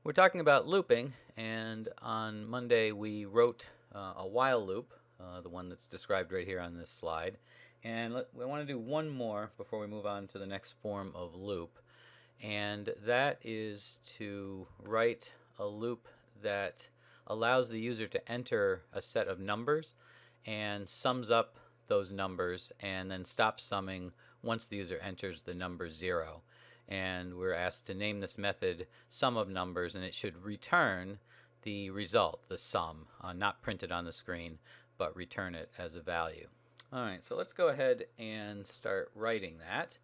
We're talking about looping, and on Monday we wrote a while loop, the one that's described right here on this slide. And we want to do one more before we move on to the next form of loop, and that is to write a loop that allows the user to enter a set of numbers and sums up those numbers and then stops summing once the user enters the number 0. And we're asked to name this method sum of numbers, and it should return the result, the sum, not printed on the screen, but return it as a value. All right, so let's go ahead and start writing that.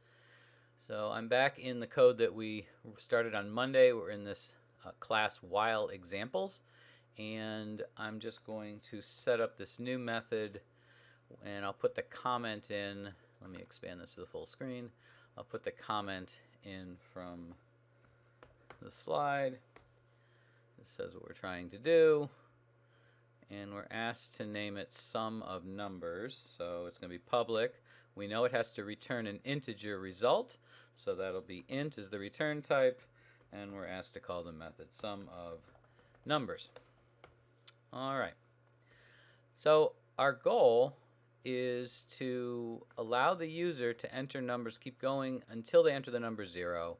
So I'm back in the code that we started on Monday. We're in this class while examples, and I'm just going to set up this new method, and I'll put the comment in. Let me expand this to the full screen. I'll put the comment in from the slide. This says what we're trying to do, and we're asked to name it sum of numbers, so it's going to be public. We know it has to return an integer result, so that'll be int is the return type, and we're asked to call the method sum of numbers. All right, so our goal is to allow the user to enter numbers, keep going until they enter the number 0,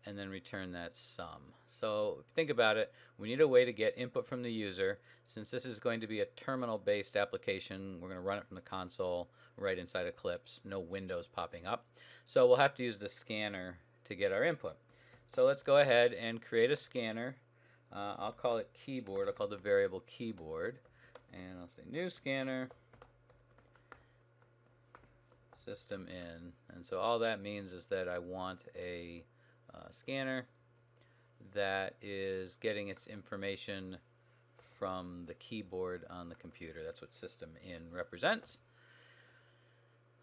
and then return that sum. So if you think about it, we need a way to get input from the user. Since this is going to be a terminal-based application, we're going to run it from the console right inside Eclipse, no windows popping up. So we'll have to use the scanner to get our input. So let's go ahead and create a scanner. I'll call it keyboard. I'll call the variable keyboard, and I'll say new scanner system in. And so all that means is that I want a scanner that is getting its information from the keyboard on the computer. That's what system in represents.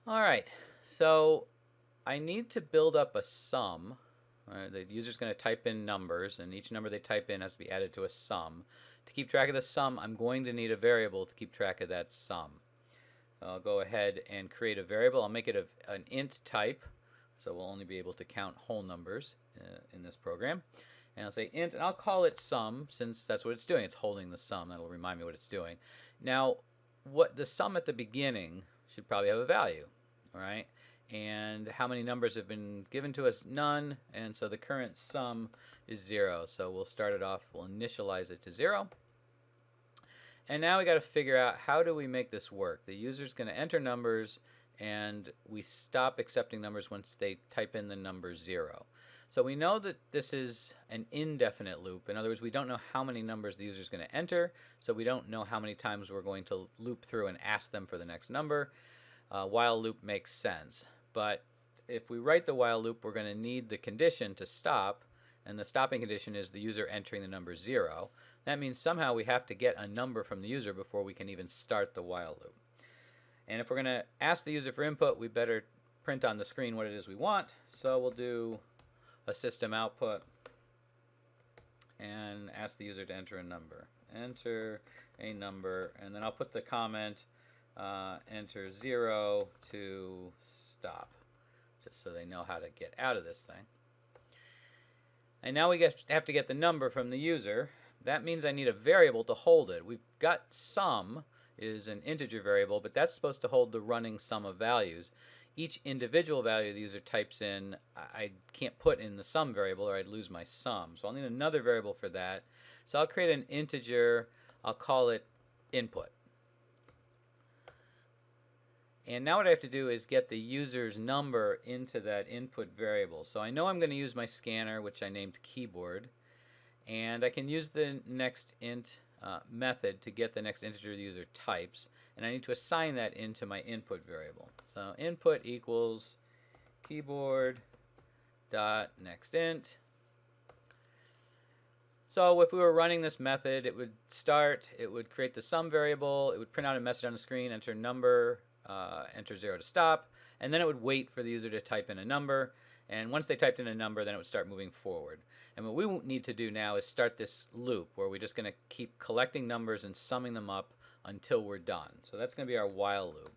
All right, so I need to build up a sum. The user's going to type in numbers, and each number they type in has to be added to a sum. To keep track of the sum, I'm going to need a variable to keep track of that sum. I'll go ahead and create a variable. I'll make it an int type, so we'll only be able to count whole numbers in this program. And I'll say int, and I'll call it sum, since that's what it's doing. It's holding the sum. That'll remind me what it's doing. Now, what the sum at the beginning should probably have a value, all right? And how many numbers have been given to us? None. And so the current sum is 0. So we'll start it off. We'll initialize it to 0. And now we got to figure out, how do we make this work? The user's going to enter numbers, and we stop accepting numbers once they type in the number 0. So we know that this is an indefinite loop. In other words, we don't know how many numbers the user is going to enter, so we don't know how many times we're going to loop through and ask them for the next number. While loop makes sense. But if we write the while loop, we're going to need the condition to stop, and the stopping condition is the user entering the number 0. That means somehow we have to get a number from the user before we can even start the while loop. And if we're going to ask the user for input, we better print on the screen what it is we want. So we'll do a system output and ask the user to enter a number. Enter a number, and then I'll put the comment enter 0 to stop, just so they know how to get out of this thing. And now we have to get the number from the user. That means I need a variable to hold it. We've got sum is an integer variable, but that's supposed to hold the running sum of values. Each individual value the user types in, I can't put in the sum variable, or I'd lose my sum. So I'll need another variable for that. So I'll create an integer. I'll call it input. And now what I have to do is get the user's number into that input variable. So I know I'm going to use my scanner, which I named keyboard. And I can use the next int method to get the next integer the user types. And I need to assign that into my input variable. So input equals keyboard dot next int. So if we were running this method, it would start, it would create the sum variable, it would print out a message on the screen, enter number, enter 0 to stop, and then it would wait for the user to type in a number. And once they typed in a number, then it would start moving forward. And what we need to do now is start this loop where we're just going to keep collecting numbers and summing them up until we're done. So that's going to be our while loop.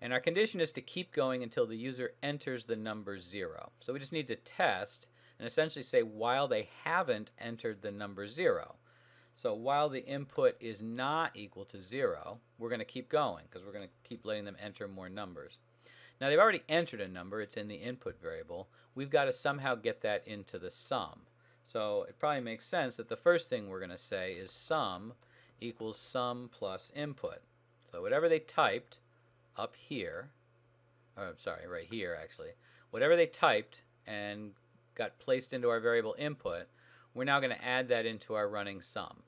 And our condition is to keep going until the user enters the number 0. So we just need to test and essentially say while they haven't entered the number 0. So while the input is not equal to 0, we're going to keep going because we're going to keep letting them enter more numbers. Now they've already entered a number. It's in the input variable. We've got to somehow get that into the sum. So it probably makes sense that the first thing we're going to say is sum equals sum plus input. So whatever they typed up here, or sorry, right here actually, whatever they typed and got placed into our variable input, we're now going to add that into our running sum,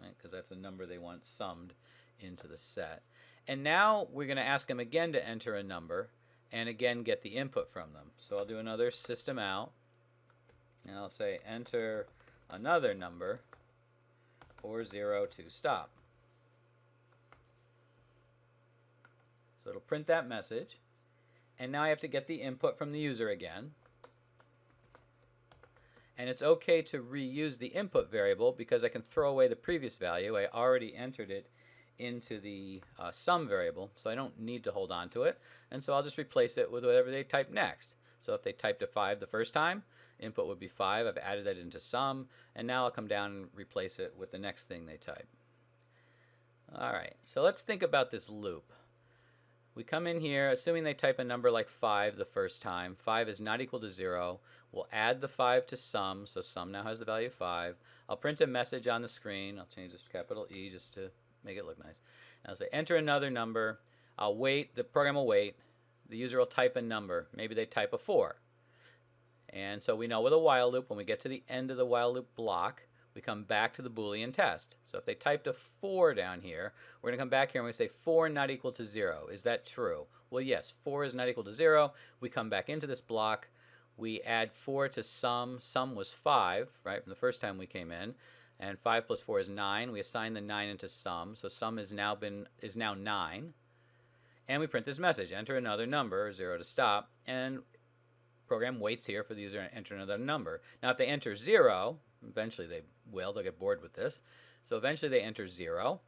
right? Because that's a number they want summed into the set. And now we're going to ask them again to enter a number and again get the input from them. So I'll do another system out, and I'll say enter another number or 0 to stop. So it'll print that message. And now I have to get the input from the user again. And it's okay to reuse the input variable because I can throw away the previous value. I already entered it into the sum variable, so I don't need to hold on to it. And so I'll just replace it with whatever they type next. So if they typed a 5 the first time, input would be 5. I've added that into sum, and now I'll come down and replace it with the next thing they type. All right, so let's think about this loop. We come in here, assuming they type a number like 5 the first time. 5 is not equal to 0. We'll add the 5 to sum, so sum now has the value 5. I'll print a message on the screen. I'll change this to capital E just to make it look nice. And I'll say enter another number. I'll wait. The program will wait. The user will type a number. Maybe they type a 4. And so we know with a while loop, when we get to the end of the while loop block, we come back to the Boolean test. So if they typed a 4 down here, we're going to come back here and we say 4 not equal to 0. Is that true? Well, yes, 4 is not equal to 0. We come back into this block. We add 4 to sum. Sum was 5, right, from the first time we came in. And 5 plus 4 is 9. We assign the 9 into sum. So sum is now 9. And we print this message, enter another number, 0 to stop. And program waits here for the user to enter another number. Now if they enter 0, eventually they will, they'll get bored with this. So eventually they enter 0.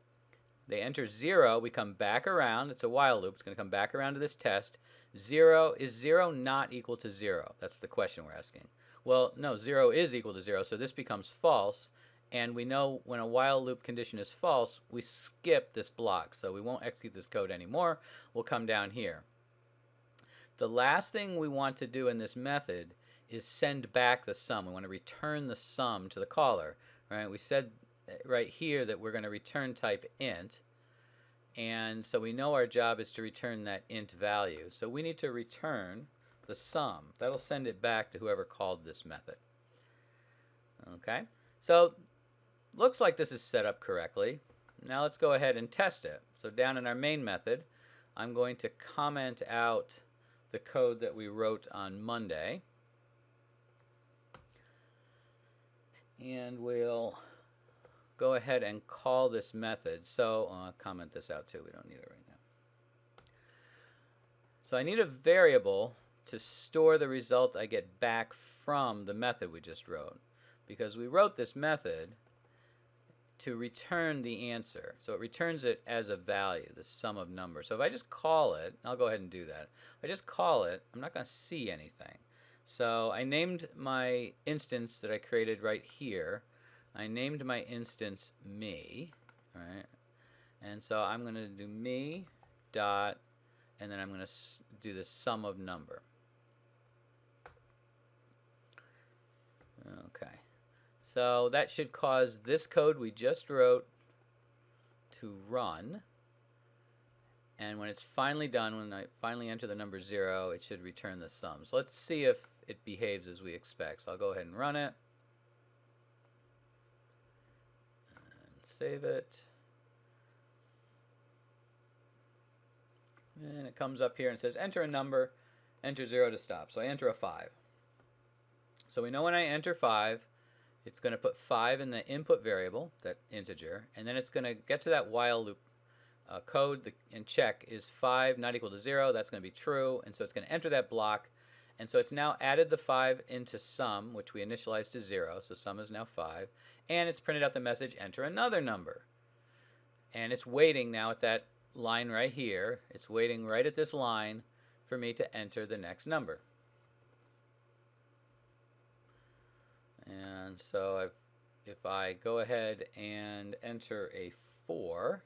They enter 0, we come back around, it's a while loop, it's going to come back around to this test. 0, is 0 not equal to 0? That's the question we're asking. Well, no, 0 is equal to 0, so this becomes false. And we know when a while loop condition is false, we skip this block. So we won't execute this code anymore. We'll come down here. The last thing we want to do in this method is send back the sum. We want to return the sum to the caller. Right? We said right here that we're going to return type int. And so we know our job is to return that int value. So we need to return the sum. That'll send it back to whoever called this method. Okay? So looks like this is set up correctly. Now let's go ahead and test it. So down in our main method, I'm going to comment out the code that we wrote on Monday. And we'll go ahead and call this method. So I'll comment this out too. We don't need it right now. So I need a variable to store the result I get back from the method we just wrote, because we wrote this method to return the answer. So it returns it as a value, the sum of numbers. So if I just call it, I'll go ahead and do that. If I just call it, I'm not going to see anything. So I named my instance that I created right here. I named my instance me, right? And so I'm going to do me dot, and then I'm going to do the sum of number. Okay. So that should cause this code we just wrote to run. And when it's finally done, when I finally enter the number 0, it should return the sum. So let's see if it behaves as we expect. So I'll go ahead and run it. And save it. And it comes up here and says enter a number, enter 0 to stop. So I enter a 5. So we know when I enter 5, it's going to put 5 in the input variable, that integer, and then it's going to get to that while loop code and check, is 5 not equal to 0? That's going to be true, and so it's going to enter that block. And so it's now added the 5 into sum, which we initialized to 0, so sum is now 5, and it's printed out the message, enter another number. And it's waiting now at that line right here. It's waiting right at this line for me to enter the next number. And so if I go ahead and enter a 4,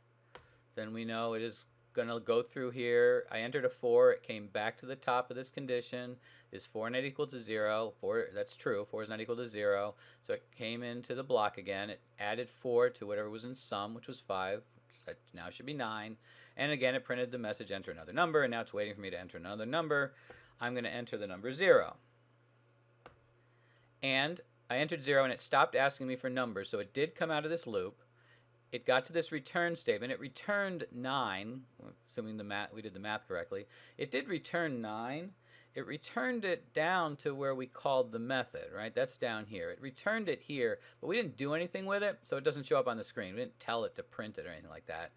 then we know it is going to go through here. I entered a 4. It came back to the top of this condition. Is 4 not equal to 0? 4, that's true. 4 is not equal to 0. So it came into the block again. It added 4 to whatever was in sum, which was 5. Which now should be 9. And again, it printed the message, enter another number. And now it's waiting for me to enter another number. I'm going to enter the number 0. And I entered 0, and it stopped asking me for numbers. So it did come out of this loop. It got to this return statement. It returned 9, assuming we did the math correctly. It did return 9. It returned it down to where we called the method, right? That's down here. It returned it here, but we didn't do anything with it, so it doesn't show up on the screen. We didn't tell it to print it or anything like that.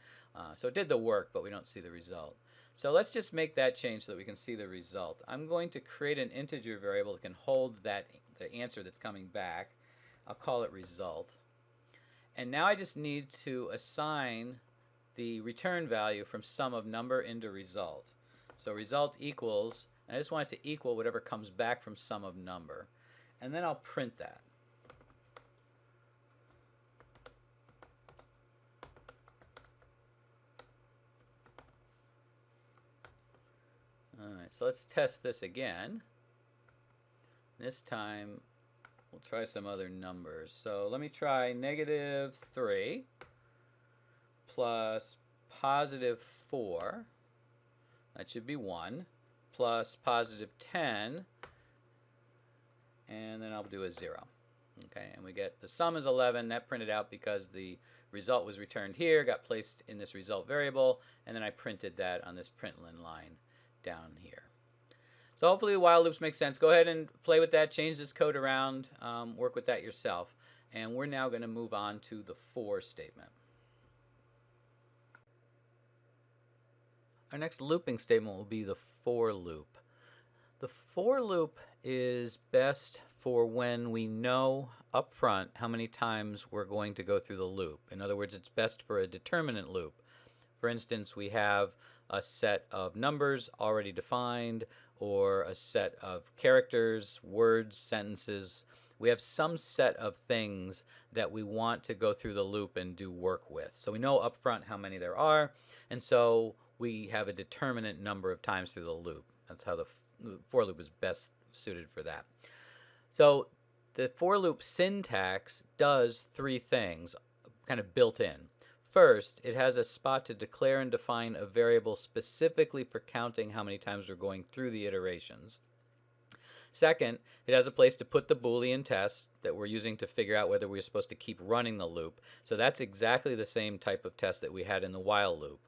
So it did the work, but we don't see the result. So let's just make that change so that we can see the result. I'm going to create an integer variable that can hold the answer that's coming back. I'll call it result. And now I just need to assign the return value from sum of number into result. So result equals, and I just want it to equal whatever comes back from sum of number. And then I'll print that. All right, so let's test this again. This time we'll try some other numbers. So let me try -3 plus +4. That should be 1. Plus +10. And then I'll do a 0. Okay, and we get the sum is 11. That printed out because the result was returned here, got placed in this result variable, and then I printed that on this println line down here. So hopefully the while loops make sense. Go ahead and play with that, change this code around, work with that yourself. And we're now going to move on to the for statement. Our next looping statement will be the for loop. The for loop is best for when we know up front how many times we're going to go through the loop. In other words, it's best for a determinant loop. For instance, we have a set of numbers already defined, or a set of characters, words, sentences. We have some set of things that we want to go through the loop and do work with. So we know up front how many there are, and so we have a determinate number of times through the loop. That's how the for loop is best suited for that. So the for loop syntax does 3 things, kind of built in. First, it has a spot to declare and define a variable specifically for counting how many times we're going through the iterations. Second, it has a place to put the Boolean test that we're using to figure out whether we're supposed to keep running the loop. So that's exactly the same type of test that we had in the while loop.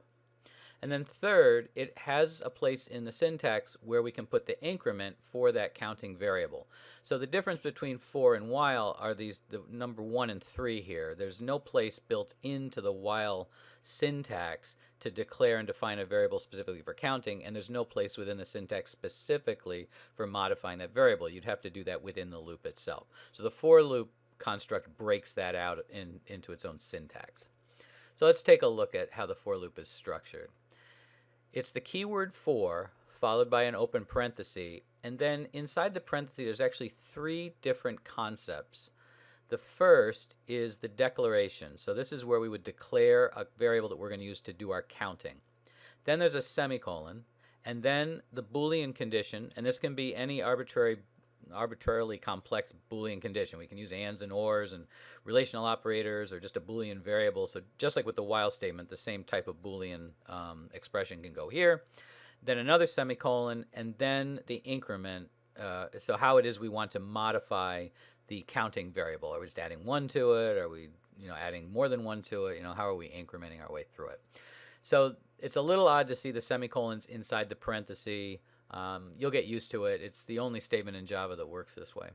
And then third, it has a place in the syntax where we can put the increment for that counting variable. So the difference between for and while are the number 1 and 3 here. There's no place built into the while syntax to declare and define a variable specifically for counting, and there's no place within the syntax specifically for modifying that variable. You'd have to do that within the loop itself. So the for loop construct breaks that out into its own syntax. So let's take a look at how the for loop is structured. It's the keyword for followed by an open parenthesis, and then inside the parenthesis there's actually 3 different concepts. The first is the declaration. So this is where we would declare a variable that we're going to use to do our counting. Then there's a semicolon, and then the Boolean condition, and this can be any arbitrarily complex Boolean condition. We can use ands and ors and relational operators or just a Boolean variable. So just like with the while statement, the same type of Boolean expression can go here. Then another semicolon, and then the increment. So how it is we want to modify the counting variable. Are we just adding 1 to it? Are we adding more than 1 to it? How are we incrementing our way through it? So it's a little odd to see the semicolons inside the parenthesis. You'll get used to it. It's the only statement in Java that works this way.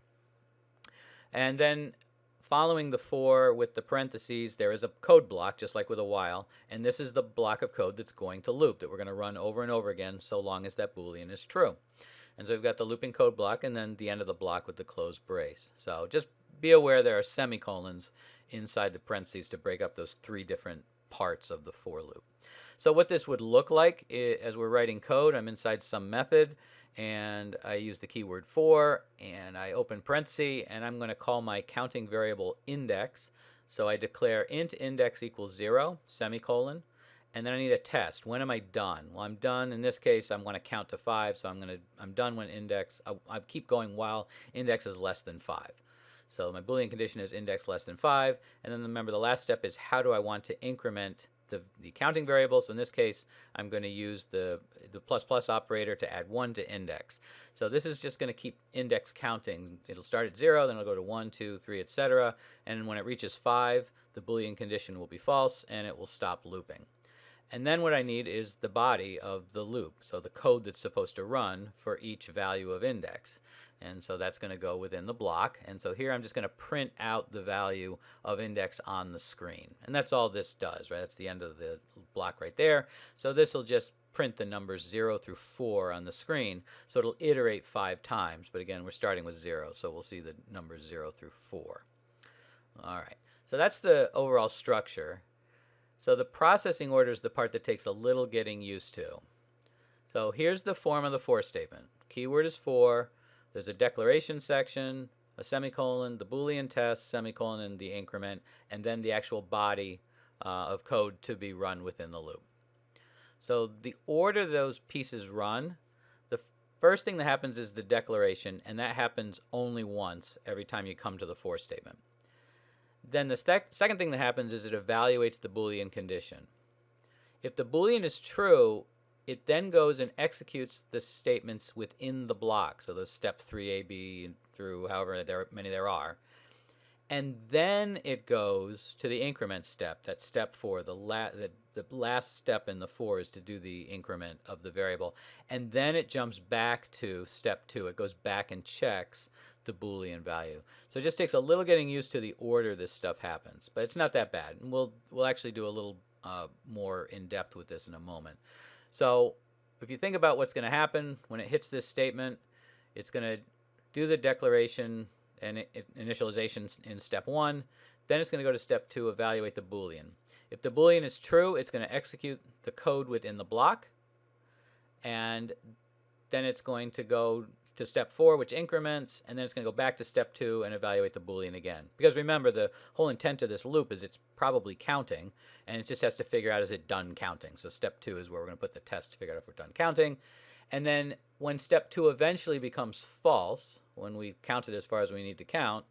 And then following the for with the parentheses, there is a code block, just like with a while. And this is the block of code that's going to loop, that we're going to run over and over again so long as that Boolean is true. And so we've got the looping code block and then the end of the block with the closed brace. So just be aware there are semicolons inside the parentheses to break up those 3 different parts of the for loop. So what this would look like as we're writing code, I'm inside some method, and I use the keyword for, and I open parenthesis, and I'm going to call my counting variable index. So I declare int index equals 0, semicolon, and then I need a test. When am I done? Well, I'm done. In this case, I'm going to count to 5, so I'm done when index, I keep going while index is less than 5. So my Boolean condition is index less than 5, and then remember the last step is how do I want to increment the counting variable. So in this case, I'm going to use the plus plus operator to add 1 to index. So this is just going to keep index counting. It'll start at 0, then it'll go to 1, 2, 3, etc. And when it reaches 5, the Boolean condition will be false, and it will stop looping. And then what I need is the body of the loop, so the code that's supposed to run for each value of index. And so that's going to go within the block. And so here I'm just going to print out the value of index on the screen. And that's all this does, right? That's the end of the block right there. So this will just print the numbers 0 through 4 on the screen. So it'll iterate 5 times. But again, we're starting with 0, so we'll see the numbers 0 through 4. All right, so that's the overall structure. So the processing order is the part that takes a little getting used to. So here's the form of the for statement. Keyword is for. There's a declaration section, a semicolon, the Boolean test, semicolon, and the increment, and then the actual body of code to be run within the loop. So the order those pieces run, the first thing that happens is the declaration, and that happens only once every time you come to the for statement. Then the second thing that happens is it evaluates the Boolean condition. If the Boolean is true, it then goes and executes the statements within the block, so those step 3a, b, through however many there are. And then it goes to the increment step, that's step 4. The last step in the for is to do the increment of the variable. And then it jumps back to step 2. It goes back and checks the Boolean value. So it just takes a little getting used to the order this stuff happens. But it's not that bad. And we'll actually do a little more in depth with this in a moment. So if you think about what's going to happen when it hits this statement, it's going to do the declaration and initialization in step 1. Then it's going to go to step 2, evaluate the Boolean. If the Boolean is true, it's going to execute the code within the block. And then it's going to go to step 4, which increments, and then it's going to go back to step 2 and evaluate the Boolean again. Because remember, the whole intent of this loop is it's probably counting, and it just has to figure out, is it done counting? So step 2 is where we're going to put the test to figure out if we're done counting. And then when step 2 eventually becomes false, when we've counted as far as we need to count,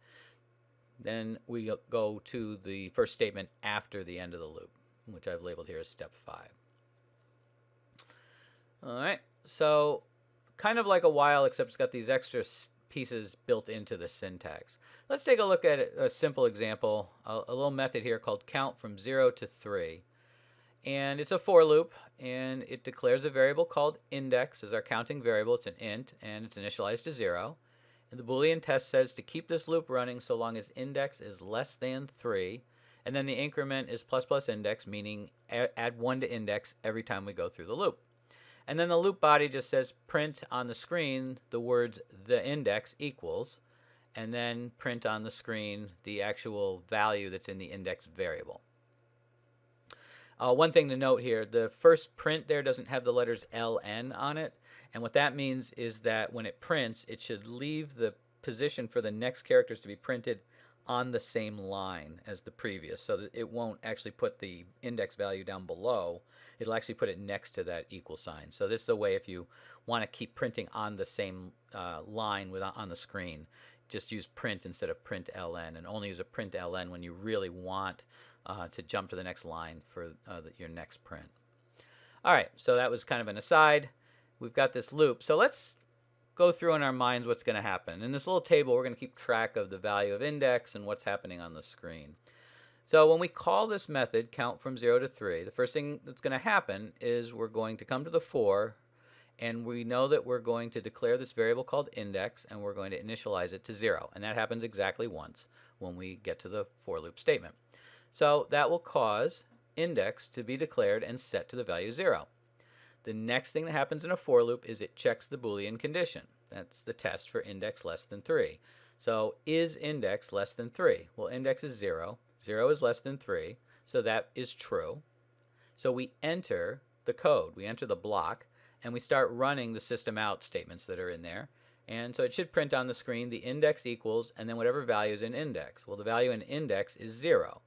then we go to the first statement after the end of the loop, which I've labeled here as step 5. All right, so kind of like a while, except it's got these extra pieces built into the syntax. Let's take a look at a simple example, a little method here called count from 0 to 3. And it's a for loop, and it declares a variable called index as our counting variable. It's an int, and it's initialized to 0. And the Boolean test says to keep this loop running so long as index is less than 3. And then the increment is plus plus index, meaning add 1 to index every time we go through the loop. And then the loop body just says print on the screen the words the index equals, and then print on the screen the actual value that's in the index variable. One thing to note here, the first print there doesn't have the letters LN on it, and what that means is that when it prints, it should leave the position for the next characters to be printed on the same line as the previous, so that it won't actually put the index value down below. It'll actually put it next to that equal sign. So this is a way if you want to keep printing on the same line on the screen, just use print instead of print ln, and only use a print ln when you really want to jump to the next line for your next print. All right, so that was kind of an aside. We've got this loop. So let's go through in our minds what's going to happen. In this little table, we're going to keep track of the value of index and what's happening on the screen. So when we call this method, count from 0 to 3, the first thing that's going to happen is we're going to come to the for, and we know that we're going to declare this variable called index, and we're going to initialize it to 0. And that happens exactly once when we get to the for loop statement. So that will cause index to be declared and set to the value 0. The next thing that happens in a for loop is it checks the Boolean condition. That's the test for index less than 3. So is index less than 3? Well, index is 0. 0 is less than 3, so that is true. So we enter the code. We enter the block, and we start running the system out statements that are in there. And so it should print on the screen the index equals and then whatever value is in index. Well, the value in index is 0.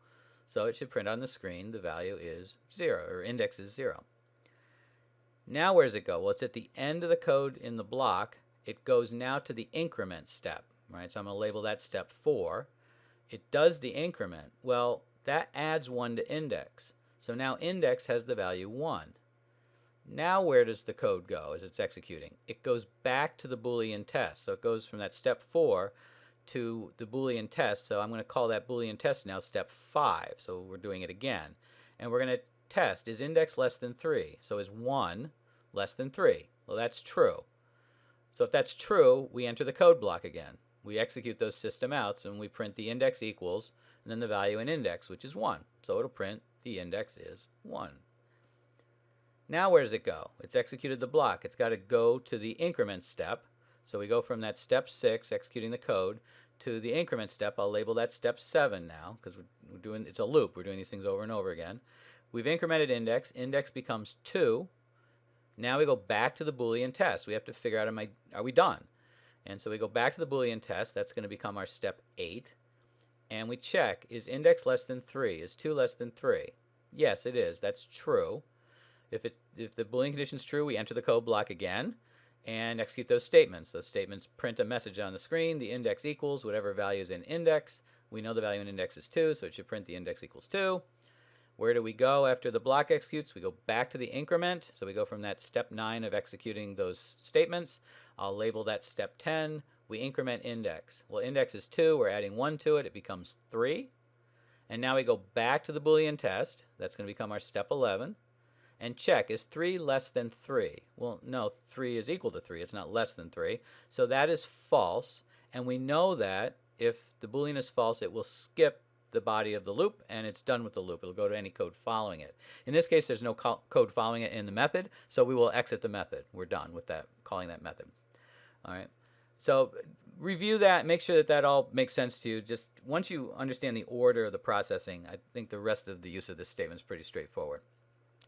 So it should print on the screen the value is 0, or index is 0. Now where does it go? Well, it's at the end of the code in the block. It goes now to the increment step, right? So I'm going to label that step 4. It does the increment. Well, that adds 1 to index. So now index has the value 1. Now where does the code go as it's executing? It goes back to the Boolean test. So it goes from that step 4 to the Boolean test. So I'm going to call that Boolean test now step 5. So we're doing it again. And we're going to test, is index less than 3? So is 1 less than 3? Well, that's true. So if that's true, we enter the code block again. We execute those system outs and we print the index equals and then the value in index, which is 1. So it'll print the index is 1. Now where does it go? It's executed the block. It's got to go to the increment step. So we go from that step 6, executing the code, to the increment step. I'll label that step 7 now because we're doing, it's a loop. We're doing these things over and over again. We've incremented index. Index becomes 2. Now we go back to the Boolean test. We have to figure out, are we done? And so we go back to the Boolean test. That's going to become our step 8. And we check, is index less than 3? Is 2 less than 3? Yes, it is. That's true. If the Boolean condition is true, we enter the code block again and execute those statements. Those statements print a message on the screen. The index equals whatever value is in index. We know the value in index is 2, so it should print the index equals 2. Where do we go after the block executes? We go back to the increment. So we go from that step 9 of executing those statements. I'll label that step 10. We increment index. Well, index is 2. We're adding 1 to it. It becomes 3. And now we go back to the Boolean test. That's going to become our step 11. And check, is 3 less than 3? Well, no, 3 is equal to 3. It's not less than 3. So that is false. And we know that if the Boolean is false, it will skip the body of the loop, and it's done with the loop. It'll go to any code following it. In this case, there's no code following it in the method, so we will exit the method. We're done with that, calling that method. All right. So review that. Make sure that that all makes sense to you. Just once you understand the order of the processing, I think the rest of the use of this statement is pretty straightforward.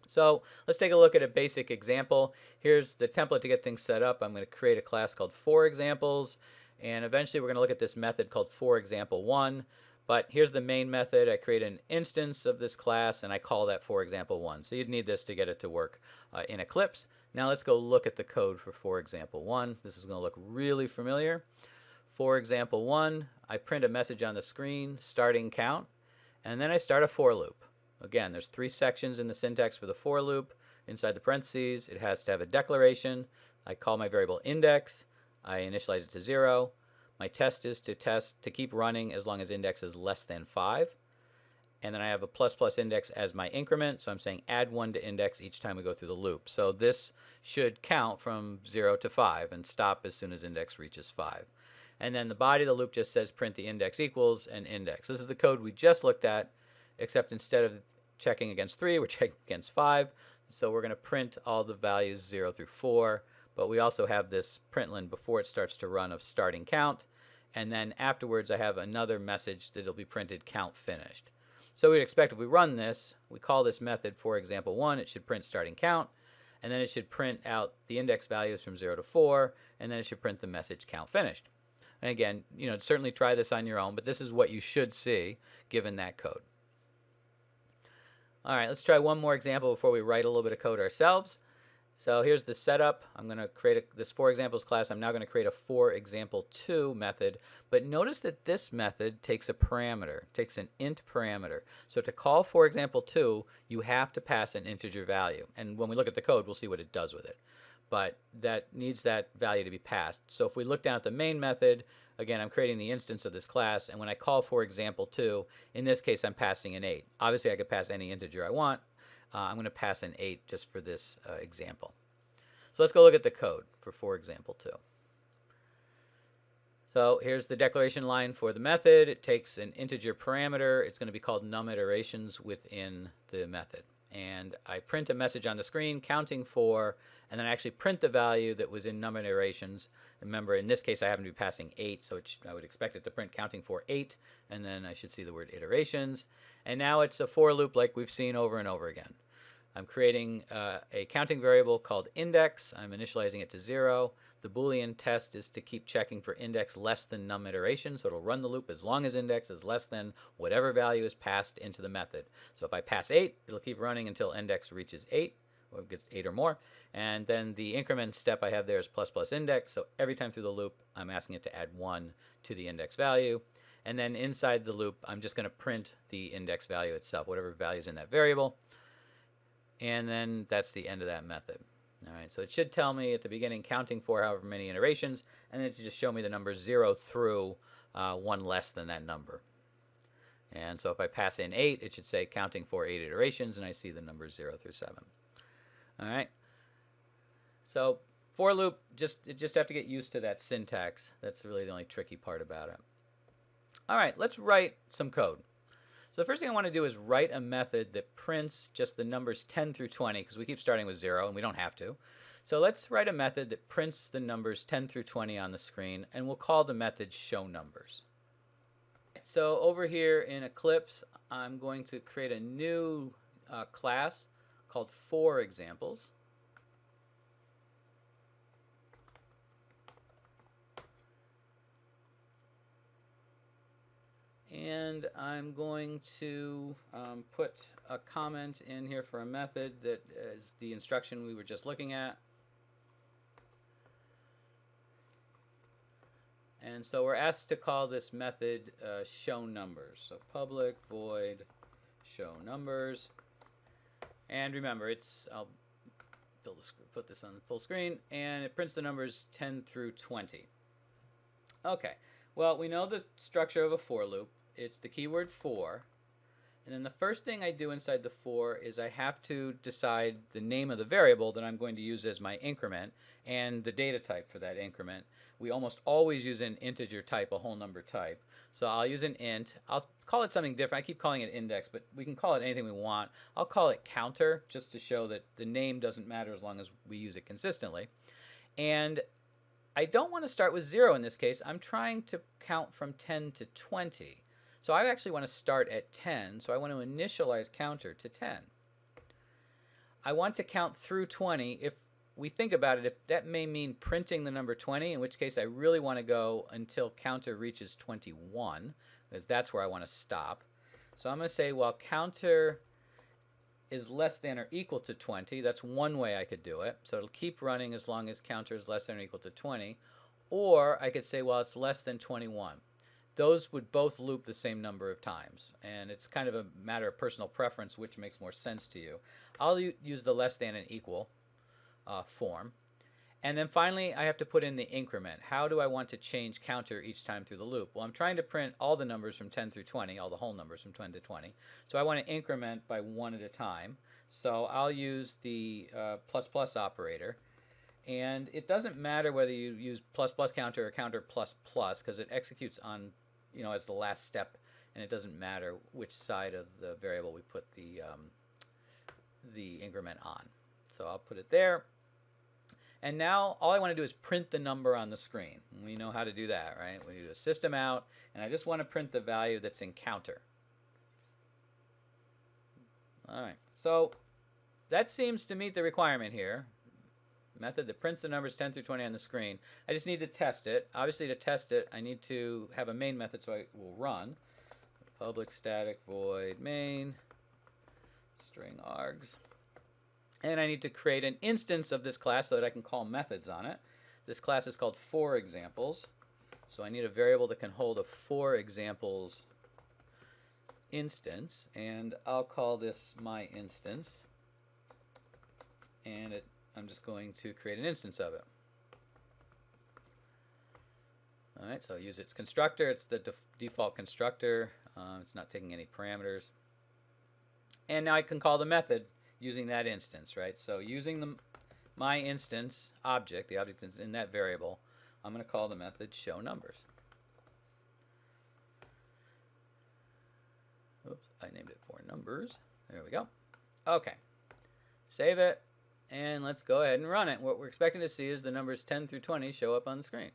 So let's take a look at a basic example. Here's the template to get things set up. I'm going to create a class called forExamples, and eventually we're going to look at this method called forExample1. But here's the main method. I create an instance of this class, and I call that forExample1. So you'd need this to get it to work in Eclipse. Now let's go look at the code for forExample1. This is going to look really familiar. ForExample1, I print a message on the screen, starting count, and then I start a for loop. Again, there's 3 sections in the syntax for the for loop. Inside the parentheses, it has to have a declaration. I call my variable index. I initialize it to 0. My test is to keep running as long as index is less than 5. And then I have a plus plus index as my increment. So I'm saying add 1 to index each time we go through the loop. So this should count from 0 to 5 and stop as soon as index reaches 5. And then the body of the loop just says print the index equals and index. This is the code we just looked at, except instead of checking against 3, we're checking against 5. So we're going to print all the values 0 through 4. But we also have this println before it starts to run of starting count. And then afterwards, I have another message that will be printed count finished. So we'd expect if we run this, we call this method forExample1, it should print starting count. And then it should print out the index values from 0 to 4. And then it should print the message count finished. And again, certainly try this on your own, but this is what you should see given that code. All right, let's try one more example before we write a little bit of code ourselves. So here's the setup. I'm going to create this forExamples class. I'm now going to create a forExample2 method. But notice that this method takes a parameter, takes an int parameter. So to call forExample2, you have to pass an integer value. And when we look at the code, we'll see what it does with it. But that needs that value to be passed. So if we look down at the main method, again, I'm creating the instance of this class. And when I call forExample2, in this case, I'm passing an 8. Obviously, I could pass any integer I want. I'm going to pass an 8 just for this example. So let's go look at the code for forExample2. So here's the declaration line for the method. It takes an integer parameter. It's going to be called num iterations within the method. And I print a message on the screen counting for, and then I actually print the value that was in num iterations. Remember, in this case, I happen to be passing 8, so I would expect it to print counting for 8, and then I should see the word iterations. And now it's a for loop like we've seen over and over again. I'm creating a counting variable called index. I'm initializing it to 0. The Boolean test is to keep checking for index less than num iteration, so it'll run the loop as long as index is less than whatever value is passed into the method. So if I pass 8, it'll keep running until index reaches 8, or it gets 8 or more. And then the increment step I have there is plus plus index, so every time through the loop, I'm asking it to add 1 to the index value. And then inside the loop, I'm just going to print the index value itself, whatever value is in that variable. And then that's the end of that method. All right, so it should tell me at the beginning counting for however many iterations, and then it should just show me the numbers 0 through 1 less than that number. And so if I pass in 8, it should say counting for 8 iterations, and I see the numbers 0 through 7. All right. So for loop, just have to get used to that syntax. That's really the only tricky part about it. All right, let's write some code. So the first thing I want to do is write a method that prints just the numbers 10 through 20, because we keep starting with 0, and we don't have to. So let's write a method that prints the numbers 10 through 20 on the screen, and we'll call the method showNumbers. So over here in Eclipse, I'm going to create a new class called forExamples. And I'm going to put a comment in here for a method that is the instruction we were just looking at. And so we're asked to call this method showNumbers. So public void showNumbers. And remember, I'll put this on full screen, and it prints the numbers 10 through 20. Okay, well, we know the structure of a for loop. It's the keyword for, and then the first thing I do inside the for is I have to decide the name of the variable that I'm going to use as my increment and the data type for that increment. We almost always use an integer type, a whole number type. So I'll use an int. I'll call it something different. I keep calling it index, but we can call it anything we want. I'll call it counter just to show that the name doesn't matter as long as we use it consistently. And I don't want to start with 0 in this case. I'm trying to count from 10 to 20. So I actually want to start at 10, so I want to initialize counter to 10. I want to count through 20. If we think about it, if that may mean printing the number 20, in which case I really want to go until counter reaches 21, because that's where I want to stop. So I'm going to say, well, counter is less than or equal to 20. That's one way I could do it. So it'll keep running as long as counter is less than or equal to 20. Or I could say, well, it's less than 21. Those would both loop the same number of times, and it's kind of a matter of personal preference which makes more sense to you. I'll use the less than and equal form. And then finally, I have to put in the increment. How do I want to change counter each time through the loop? Well, I'm trying to print all the numbers from 10 through 20, all the whole numbers from 10 to 20. So I want to increment by 1 at a time. So I'll use the plus plus operator. And it doesn't matter whether you use plus plus counter or counter plus plus, because it executes on, as the last step, and it doesn't matter which side of the variable we put the increment on. So I'll put it there. And now all I want to do is print the number on the screen. We know how to do that, right? We do a system out, and I just want to print the value that's in counter. All right, so that seems to meet the requirement here. Method that prints the numbers 10 through 20 on the screen. I just need to test it. Obviously, to test it, I need to have a main method so it will run. Public static void main string args. And I need to create an instance of this class so that I can call methods on it. This class is called forExamples. So I need a variable that can hold a forExamples instance. And I'll call this my instance. And I'm just going to create an instance of it. All right, so I'll use its constructor. It's the default constructor. It's not taking any parameters. And now I can call the method using that instance, right? So using my instance object, the object is in that variable, I'm going to call the method showNumbers. Oops, I named it forNumbers. There we go. Okay, save it. And let's go ahead and run it. What we're expecting to see is the numbers 10 through 20 show up on the screen.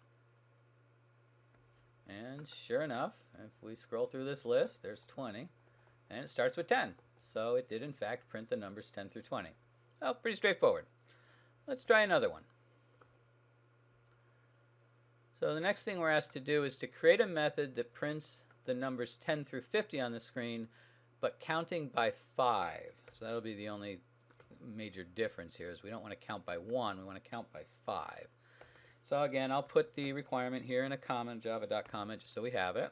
And sure enough, if we scroll through this list, there's 20. And it starts with 10. So it did in fact print the numbers 10 through 20. Oh, pretty straightforward. Let's try another one. So the next thing we're asked to do is to create a method that prints the numbers 10 through 50 on the screen, but counting by 5. So that'll be the only major difference here, is we don't want to count by 1, we want to count by 5. So again, I'll put the requirement here in a comment, java.comment, just so we have it.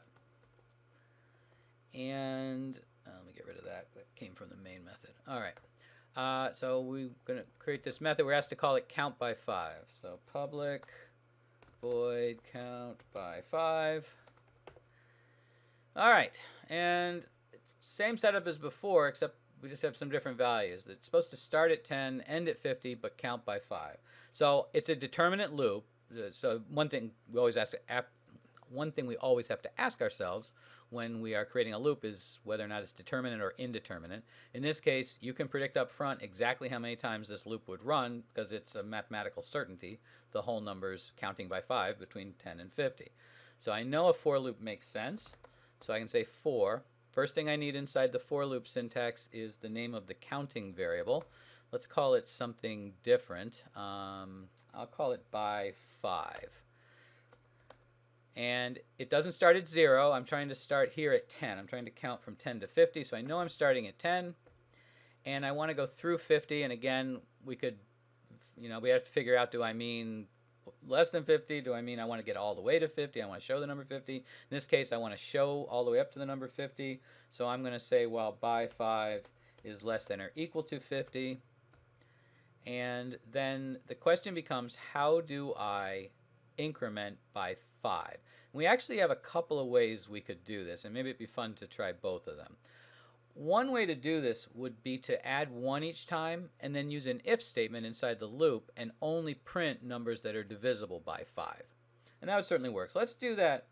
And let me get rid of that. That came from the main method. All right. So we're going to create this method. We're asked to call it count by 5. So public void count by 5. All right. And same setup as before, except we just have some different values. It's supposed to start at 10, end at 50, but count by 5. So it's a determinate loop. So one thing we always have to ask ourselves when we are creating a loop is whether or not it's determinate or indeterminate. In this case, you can predict up front exactly how many times this loop would run because it's a mathematical certainty, the whole numbers counting by 5 between 10 and 50. So I know a for loop makes sense. So I can say for. First thing I need inside the for loop syntax is the name of the counting variable. Let's call it something different. I'll call it by 5. And it doesn't start at 0. I'm trying to start here at 10. I'm trying to count from 10 to 50. So I know I'm starting at 10. And I want to go through 50. And again, we have to figure out, do I mean less than 50? Do I mean I want to get all the way to 50? I want to show the number 50. In this case, I want to show all the way up to the number 50. So I'm going to say, well, by 5 is less than or equal to 50. And then the question becomes, how do I increment by 5? We actually have a couple of ways we could do this, and maybe it'd be fun to try both of them. One way to do this would be to add 1 each time and then use an if statement inside the loop and only print numbers that are divisible by 5. And that would certainly work. So let's do that.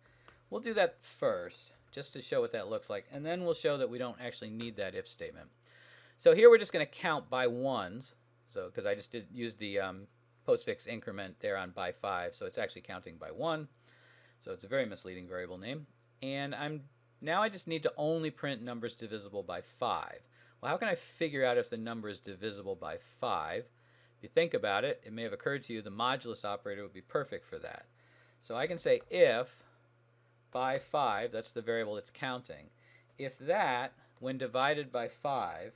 We'll do that first just to show what that looks like, and then we'll show that we don't actually need that if statement. So here we're just going to count by 1s, so because I just use the postfix increment there on by 5, so it's actually counting by 1. So it's a very misleading variable name. And now I just need to only print numbers divisible by 5. Well, how can I figure out if the number is divisible by 5? If you think about it, it may have occurred to you the modulus operator would be perfect for that. So I can say if by 5, that's the variable it's counting, if that, when divided by 5,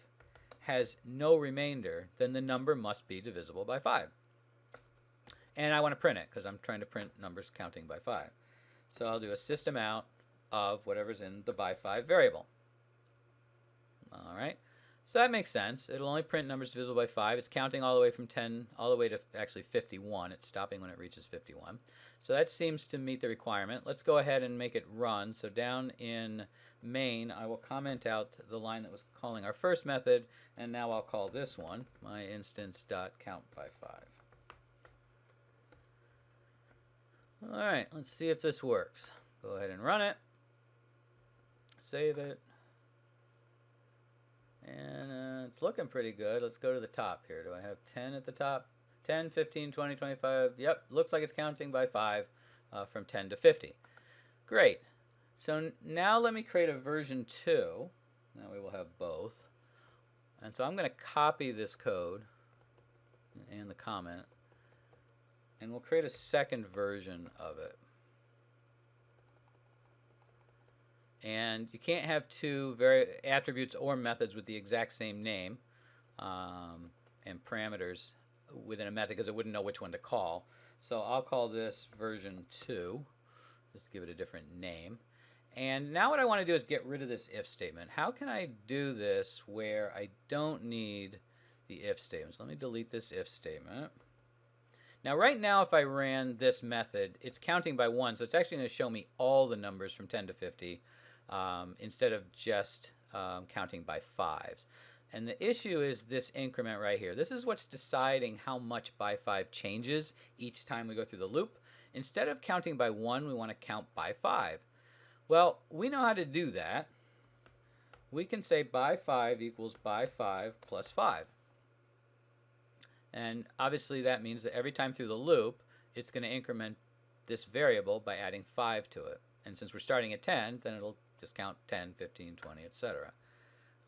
has no remainder, then the number must be divisible by 5. And I want to print it because I'm trying to print numbers counting by 5. So I'll do a system out of whatever's in the by 5 variable. All right. So that makes sense. It'll only print numbers divisible by 5. It's counting all the way from 10 all the way to actually 51. It's stopping when it reaches 51. So that seems to meet the requirement. Let's go ahead and make it run. So down in main, I will comment out the line that was calling our first method, and now I'll call this one my instance.countBy5. All right, let's see if this works. Go ahead and run it. Save it. And it's looking pretty good. Let's go to the top here. Do I have 10 at the top? 10, 15, 20, 25. Yep, looks like it's counting by 5 from 10 to 50. Great. So now let me create a version 2. Now we will have both. And so I'm going to copy this code and the comment, and we'll create a second version of it. And you can't have two attributes or methods with the exact same name and parameters within a method because it wouldn't know which one to call. So I'll call this version 2. Just give it a different name. And now what I want to do is get rid of this if statement. How can I do this where I don't need the if statement? So let me delete this if statement. Now right now if I ran this method, it's counting by 1, so it's actually going to show me all the numbers from 10 to 50 instead of just counting by 5s. And the issue is this increment right here. This is what's deciding how much by 5 changes each time we go through the loop. Instead of counting by 1, we want to count by 5. Well, we know how to do that. We can say by 5 equals by 5 plus 5. And obviously that means that every time through the loop, it's going to increment this variable by adding 5 to it. And since we're starting at 10, then it'll just count 10, 15, 20, etc.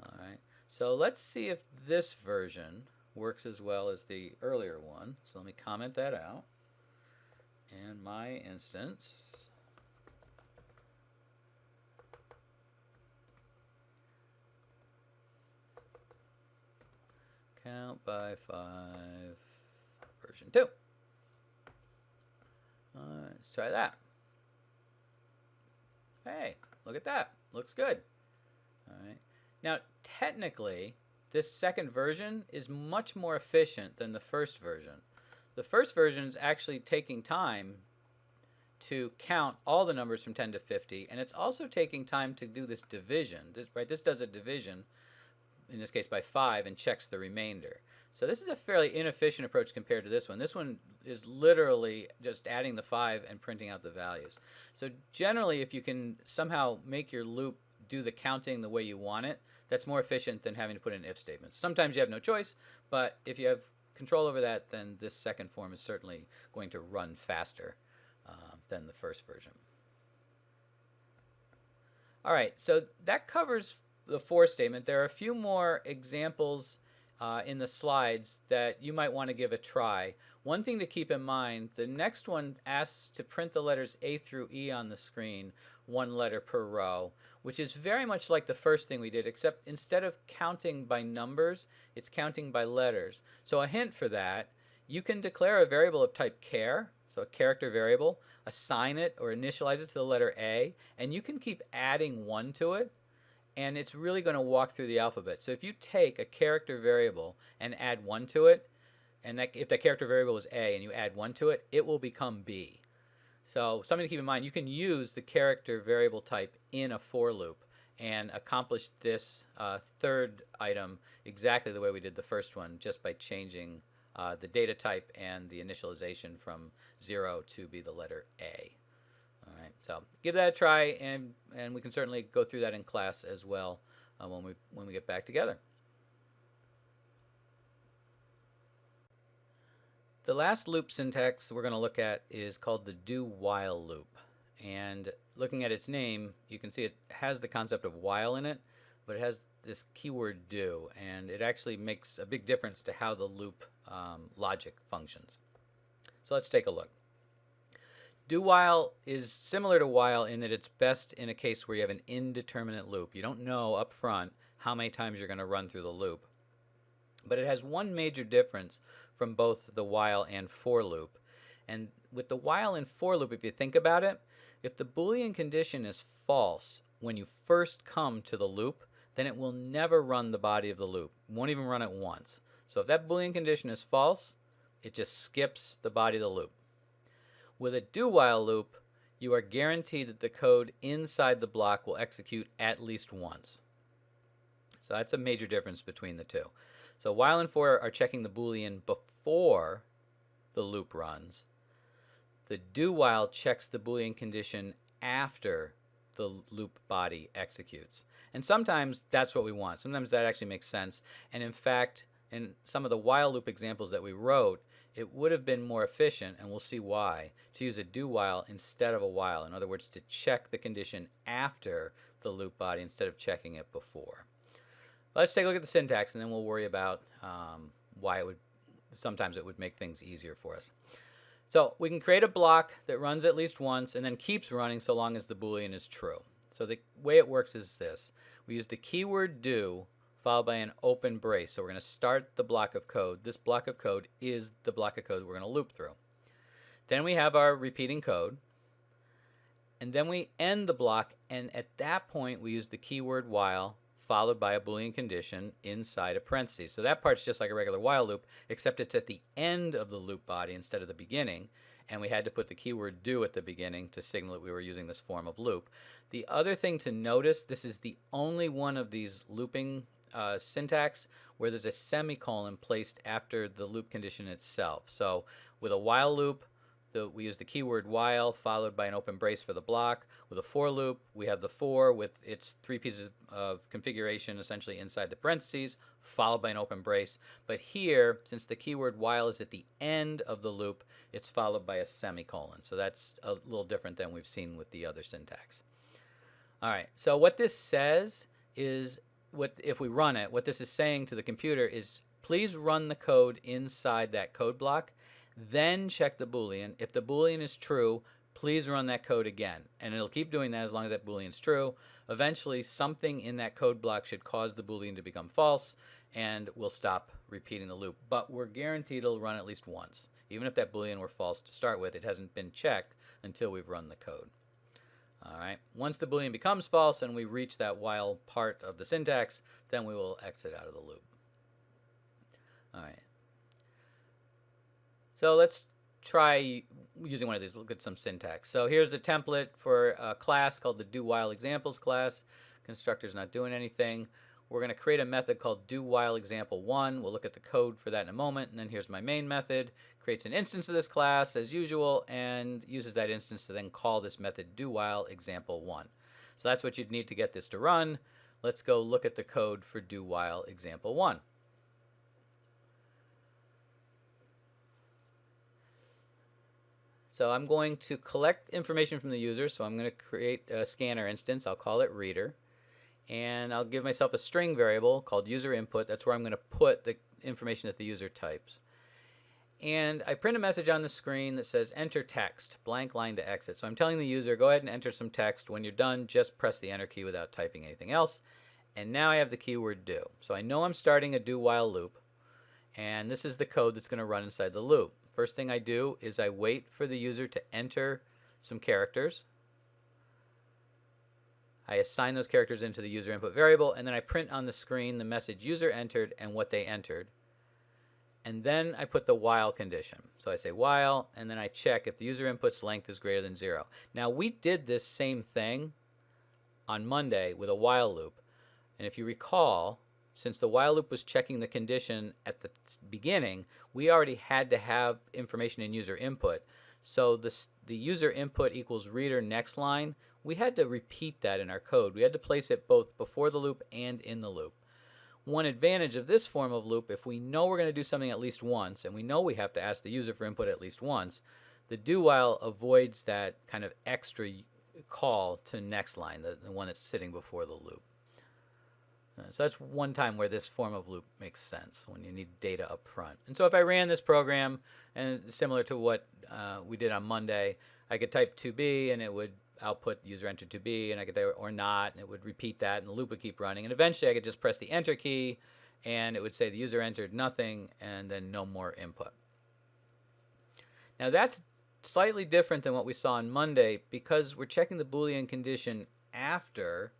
All right. So let's see if this version works as well as the earlier one. So let me comment that out. And my instance count by 5 version 2. Let's try that. Hey, look at that. Looks good. All right. Now, technically, this second version is much more efficient than the first version. The first version is actually taking time to count all the numbers from 10 to 50, and it's also taking time to do this division. This does a division, in this case by 5, and checks the remainder. So this is a fairly inefficient approach compared to this one. This one is literally just adding the 5 and printing out the values. So generally, if you can somehow make your loop do the counting the way you want it, that's more efficient than having to put in if statements. Sometimes you have no choice, but if you have control over that, then this second form is certainly going to run faster than the first version. All right, so that covers the for statement. There are a few more examples in the slides that you might want to give a try. One thing to keep in mind, the next one asks to print the letters A through E on the screen, one letter per row, which is very much like the first thing we did, except instead of counting by numbers, it's counting by letters. So a hint for that, you can declare a variable of type char, so a character variable, assign it or initialize it to the letter A, and you can keep adding 1 to it, and it's really going to walk through the alphabet. So if you take a character variable and add 1 to it, and if that character variable is A and you add 1 to it, it will become B. So something to keep in mind, you can use the character variable type in a for loop and accomplish this third item exactly the way we did the first one, just by changing the data type and the initialization from 0 to be the letter A. All right, so give that a try, and we can certainly go through that in class as well when we get back together. The last loop syntax we're going to look at is called the do-while loop. And looking at its name, you can see it has the concept of while in it, but it has this keyword do, and it actually makes a big difference to how the loop logic functions. So let's take a look. Do-while is similar to while in that it's best in a case where you have an indeterminate loop. You don't know up front how many times you're going to run through the loop. But it has one major difference from both the while and for loop. And with the while and for loop, if you think about it, if the Boolean condition is false when you first come to the loop, then it will never run the body of the loop. It won't even run it once. So if that Boolean condition is false, it just skips the body of the loop. With a do-while loop, you are guaranteed that the code inside the block will execute at least once. So that's a major difference between the two. So while and for are checking the Boolean before the loop runs. The do-while checks the Boolean condition after the loop body executes. And sometimes that's what we want. Sometimes that actually makes sense. And in fact, in some of the while loop examples that we wrote, it would have been more efficient, and we'll see why, to use a do-while instead of a while. In other words, to check the condition after the loop body instead of checking it before. Let's take a look at the syntax, and then we'll worry about why sometimes it would make things easier for us. So we can create a block that runs at least once and then keeps running so long as the Boolean is true. So the way it works is this. We use the keyword do followed by an open brace. So we're going to start the block of code. This block of code is the block of code we're going to loop through. Then we have our repeating code. And then we end the block, and at that point we use the keyword while followed by a Boolean condition inside a parentheses. So that part's just like a regular while loop, except it's at the end of the loop body instead of the beginning, and we had to put the keyword do at the beginning to signal that we were using this form of loop. The other thing to notice, this is the only one of these looping syntax where there's a semicolon placed after the loop condition itself. So with a while loop, we use the keyword while followed by an open brace for the block. With a for loop, we have the for with its 3 pieces of configuration essentially inside the parentheses, followed by an open brace. But here, since the keyword while is at the end of the loop, it's followed by a semicolon. So that's a little different than we've seen with the other syntax. All right, so what this says is if we run it, what this is saying to the computer is, please run the code inside that code block, then check the Boolean. If the Boolean is true, please run that code again. And it'll keep doing that as long as that Boolean is true. Eventually, something in that code block should cause the Boolean to become false, and we'll stop repeating the loop. But we're guaranteed it'll run at least once. Even if that Boolean were false to start with, it hasn't been checked until we've run the code. All right. Once the Boolean becomes false and we reach that while part of the syntax, then we will exit out of the loop. All right. So let's try using one of these. Look at some syntax. So here's a template for a class called the doWhileExamples class. Constructor's not doing anything. We're going to create a method called doWhileExample1. We'll look at the code for that in a moment. And then here's my main method. Creates an instance of this class as usual and uses that instance to then call this method doWhileExample1. So that's what you'd need to get this to run. Let's go look at the code for doWhileExample1. So I'm going to collect information from the user. So I'm going to create a scanner instance. I'll call it reader. And I'll give myself a string variable called user input. That's where I'm going to put the information that the user types. And I print a message on the screen that says enter text, blank line to exit. So I'm telling the user, go ahead and enter some text. When you're done, just press the enter key without typing anything else. And now I have the keyword do. So I know I'm starting a do while loop. And this is the code that's going to run inside the loop. First thing I do is I wait for the user to enter some characters. I assign those characters into the user input variable, and then I print on the screen the message user entered and what they entered. And then I put the while condition. So I say while, and then I check if the user input's length is greater than 0. Now we did this same thing on Monday with a while loop. And if you recall, since the while loop was checking the condition at the beginning, we already had to have information in user input. So the user input equals reader next line, we had to repeat that in our code. We had to place it both before the loop and in the loop. One advantage of this form of loop, if we know we're going to do something at least once, and we know we have to ask the user for input at least once, the do while avoids that kind of extra call to next line, the one that's sitting before the loop. So that's one time where this form of loop makes sense, when you need data up front. And so if I ran this program, and similar to what we did on Monday, I could type 2B and it would output user entered 2B, and I could type or not, and it would repeat that, and the loop would keep running. And eventually I could just press the enter key, and it would say the user entered nothing, and then no more input. Now that's slightly different than what we saw on Monday, because we're checking the Boolean condition after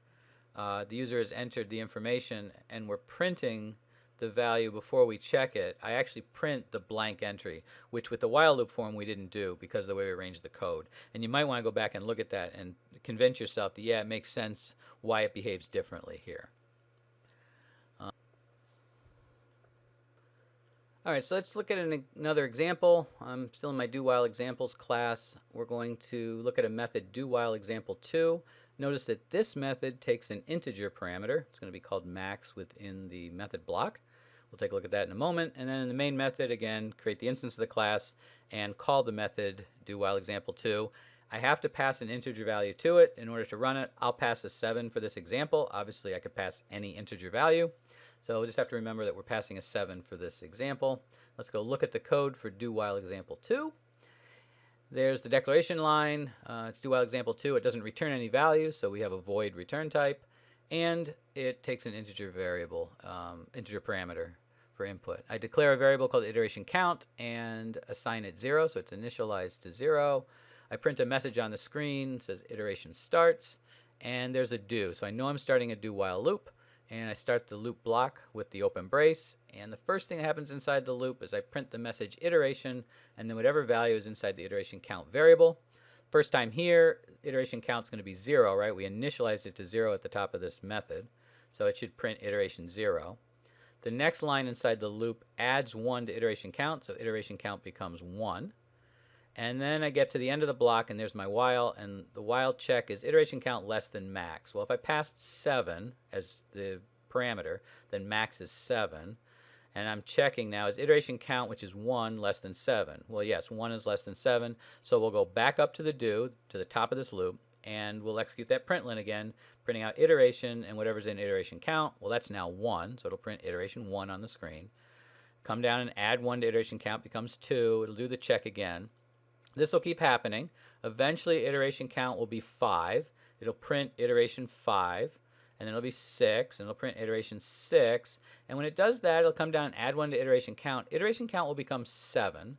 the user has entered the information, and we're printing the value before we check it. I actually print the blank entry, which with the while loop form we didn't do because of the way we arranged the code. And you might want to go back and look at that and convince yourself that, yeah, it makes sense why it behaves differently here. All right, so let's look at another example. I'm still in my doWhileExamples class. We're going to look at a method doWhileExample2. Notice that this method takes an integer parameter. It's going to be called max within the method block. We'll take a look at that in a moment. And then in the main method, again, create the instance of the class and call the method doWhileExample2. I have to pass an integer value to it in order to run it. I'll pass a 7 for this example. Obviously, I could pass any integer value. So we'll just have to remember that we're passing a 7 for this example. Let's go look at the code for doWhileExample2. There's the declaration line. It's doWhileExample2. It doesn't return any value, so we have a void return type. And it takes an integer variable, integer parameter for input. I declare a variable called iteration count and assign it 0, so it's initialized to 0. I print a message on the screen, it says iteration starts, and there's a do. So I know I'm starting a do while loop, and I start the loop block with the open brace, and the first thing that happens inside the loop is I print the message iteration, and then whatever value is inside the iteration count variable. First time here, iteration count is going to be 0, right? We initialized it to 0 at the top of this method, so it should print iteration 0. The next line inside the loop adds 1 to iteration count, so iteration count becomes 1. And then I get to the end of the block, and there's my while, and the while check is iteration count less than max. Well, if I passed 7 as the parameter, then max is 7. And I'm checking now, is iteration count, which is 1, less than 7? Well, yes, 1 is less than 7. So we'll go back up to the do, to the top of this loop, and we'll execute that println again, printing out iteration and whatever's in iteration count. Well, that's now 1, so it'll print iteration 1 on the screen. Come down and add 1 to iteration count, becomes 2. It'll do the check again. This will keep happening. Eventually, iteration count will be 5. It'll print iteration 5, and then it'll be 6, and it'll print iteration 6. And when it does that, it'll come down and add 1 to iteration count. Iteration count will become 7.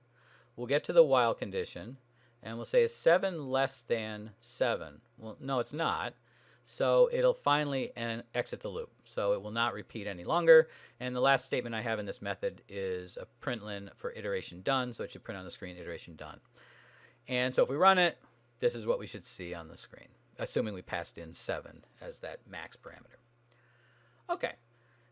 We'll get to the while condition, and we'll say, is 7 less than 7? Well, no, it's not. So it'll finally exit the loop. So it will not repeat any longer. And the last statement I have in this method is a println for iteration done. So it should print on the screen iteration done. And so if we run it, this is what we should see on the screen, assuming we passed in 7 as that max parameter. Okay.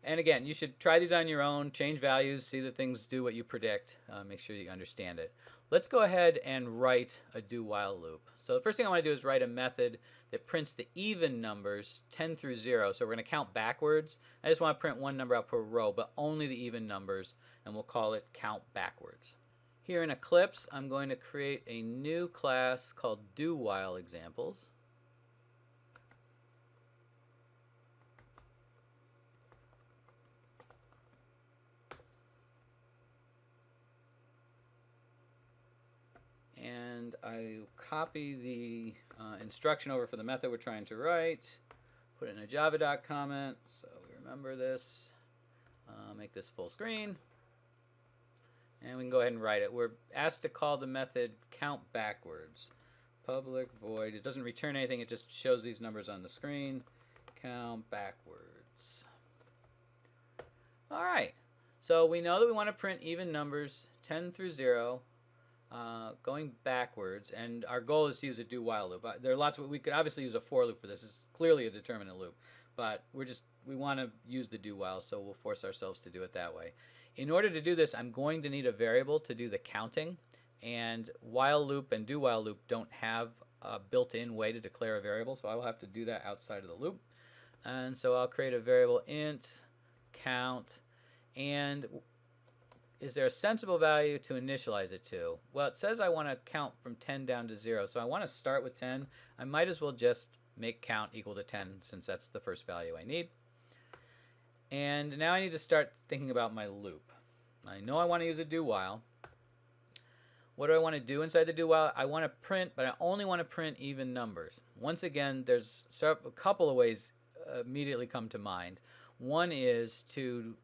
And again, you should try these on your own, change values, see that things do what you predict, make sure you understand it. Let's go ahead and write a do-while loop. So the first thing I want to do is write a method that prints the even numbers 10 through 0. So we're going to count backwards. I just want to print one number out per row, but only the even numbers, and we'll call it count backwards. Here in Eclipse, I'm going to create a new class called do-while examples. And I copy the instruction over for the method we're trying to write, put it in a Java comment, so we remember this, make this full screen, and we can go ahead and write it. We're asked to call the method count backwards. Public void, it doesn't return anything, it just shows these numbers on the screen. Count backwards. All right, so we know that we want to print even numbers 10 through 0. Going backwards, and our goal is to use a do-while loop. There are lots of, we could obviously use a for loop for this. It's clearly a determinate loop, but we want to use the do-while, so we'll force ourselves to do it that way. In order to do this, I'm going to need a variable to do the counting, and while loop and do-while loop don't have a built-in way to declare a variable, so I will have to do that outside of the loop. And so I'll create a variable int count, and is there a sensible value to initialize it to? Well, it says I want to count from 10 down to 0, so I want to start with 10. I might as well just make count equal to 10 since that's the first value I need. And now I need to start thinking about my loop. I know I want to use a do-while. What do I want to do inside the do-while? I want to print, but I only want to print even numbers. Once again, there's a couple of ways immediately come to mind. One is to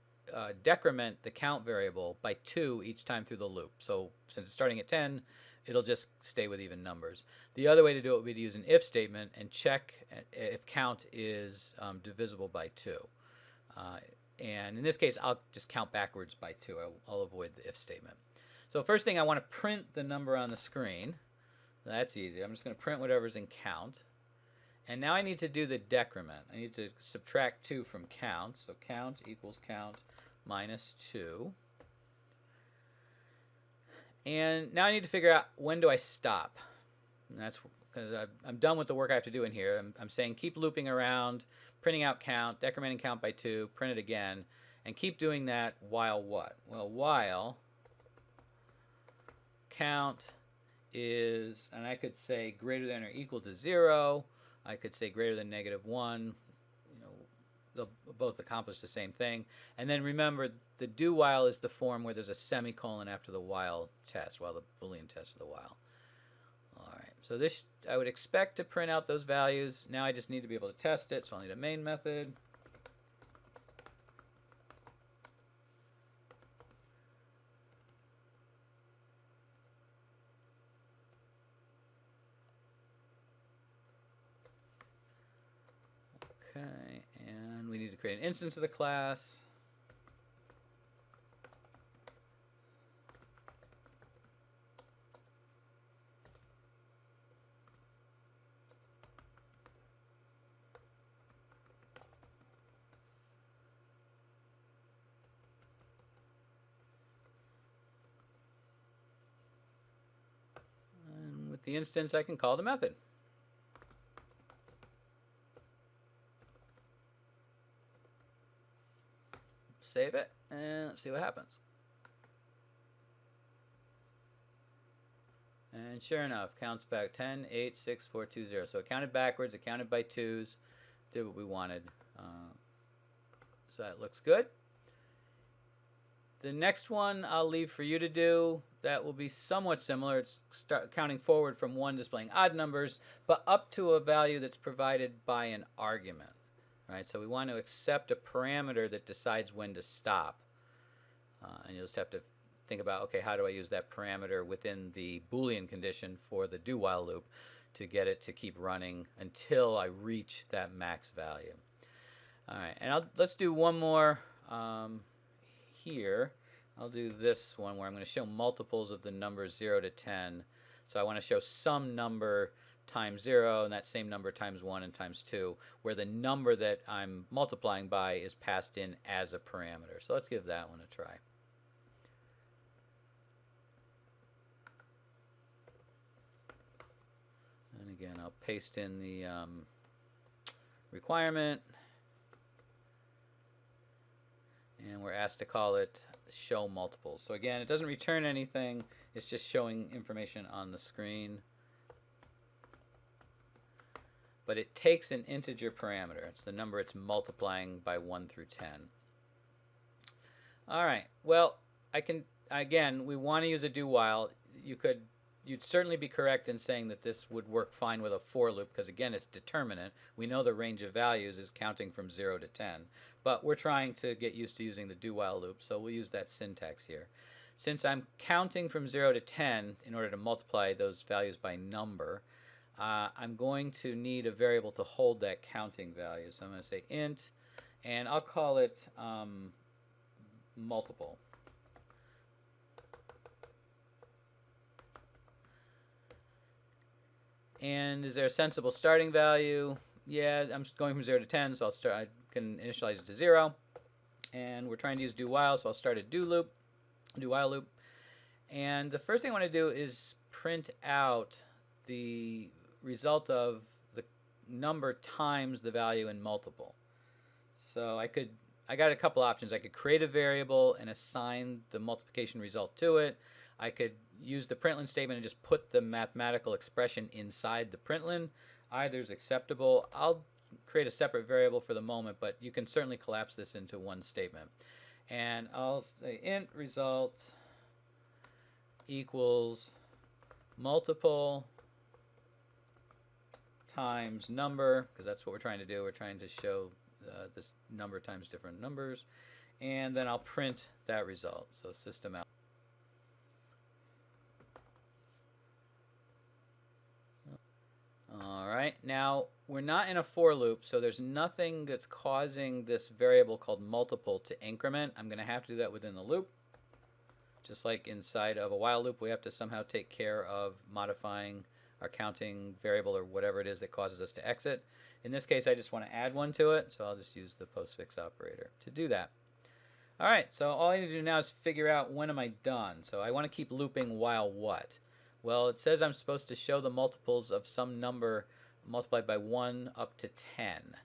decrement the count variable by 2 each time through the loop. So since it's starting at 10, it'll just stay with even numbers. The other way to do it would be to use an if statement and check if count is divisible by 2. And in this case, I'll just count backwards by 2. I'll avoid the if statement. So first thing, I want to print the number on the screen. That's easy. I'm just going to print whatever's in count. And now I need to do the decrement. I need to subtract 2 from count. So count equals count minus 2. And now I need to figure out when do I stop. And that's because I'm done with the work I have to do in here. I'm saying keep looping around, printing out count, decrementing count by 2, print it again, and keep doing that while what? Well, while count is, and I could say greater than or equal to 0. I could say greater than -1. You know, they'll both accomplish the same thing. And then remember, the do while is the form where there's a semicolon after the while test, while the Boolean test of the while. All right, so this I would expect to print out those values. Now I just need to be able to test it, so I'll need a main method. Okay, and we need to create an instance of the class. And with the instance, I can call the method. Save it, and let's see what happens. And sure enough, counts back 10, 8, 6, 4, 2, 0. So it counted backwards, it counted by twos, did what we wanted. So that looks good. The next one I'll leave for you to do. That will be somewhat similar. It's counting forward from 1, displaying odd numbers, but up to a value that's provided by an argument. Right? So we want to accept a parameter that decides when to stop. And you'll just have to think about, okay, how do I use that parameter within the Boolean condition for the do while loop to get it to keep running until I reach that max value. All right, and let's do one more here. I'll do this one where I'm going to show multiples of the numbers 0 to 10. So I want to show some number times 0 and that same number times 1 and times 2, where the number that I'm multiplying by is passed in as a parameter. So let's give that one a try. And again, I'll paste in the requirement. And we're asked to call it show multiples. So again, it doesn't return anything. It's just showing information on the screen. But it takes an integer parameter. It's the number it's multiplying by 1 through 10. All right. Well, again, we want to use a do while. You'd certainly be correct in saying that this would work fine with a for loop because, again, it's determinate. We know the range of values is counting from 0 to 10. But we're trying to get used to using the do while loop, so we'll use that syntax here. Since I'm counting from 0 to 10 in order to multiply those values by number, I'm going to need a variable to hold that counting value. So I'm going to say int, and I'll call it multiple. And is there a sensible starting value? Yeah, I'm going from 0 to 10, so I can initialize it to 0. And we're trying to use do while, so I'll start a do while loop. And the first thing I want to do is print out the result of the number times the value in multiple. So I got a couple options. I could create a variable and assign the multiplication result to it. I could use the println statement and just put the mathematical expression inside the println. Either is acceptable. I'll create a separate variable for the moment, but you can certainly collapse this into one statement. And I'll say int result equals multiple times number, because that's what we're trying to do. We're trying to show this number times different numbers. And then I'll print that result. So system out. All right, now we're not in a for loop, so there's nothing that's causing this variable called multiple to increment. I'm going to have to do that within the loop. Just like inside of a while loop, we have to somehow take care of modifying our counting variable or whatever it is that causes us to exit. In this case, I just want to add one to it, so I'll just use the postfix operator to do that. All right, so all I need to do now is figure out when am I done. So I want to keep looping while what? Well, it says I'm supposed to show the multiples of some number multiplied by 1 up to 10.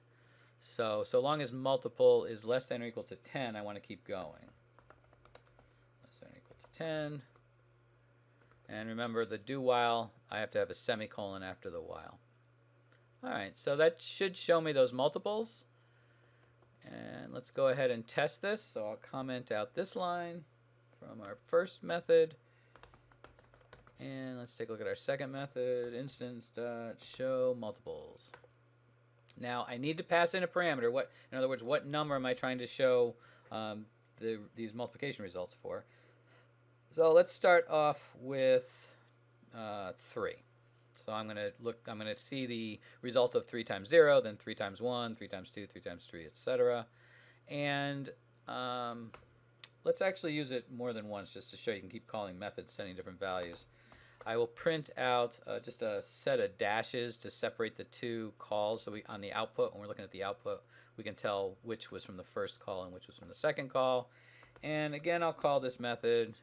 So long as multiple is less than or equal to 10, I want to keep going. Less than or equal to 10. And remember, the do while, I have to have a semicolon after the while. All right, so that should show me those multiples. And let's go ahead and test this. So I'll comment out this line from our first method. And let's take a look at our second method, instance.show multiples. Now I need to pass in a parameter. In other words, what number am I trying to show these multiplication results for? So let's start off with 3. So I'm going to see the result of 3 times 0, then 3 times 1, 3 times 2, 3 times 3, etc. And let's actually use it more than once just to show you can keep calling methods, sending different values. I will print out just a set of dashes to separate the two calls. So on the output, when we're looking at the output, we can tell which was from the first call and which was from the second call. And again, I'll call this method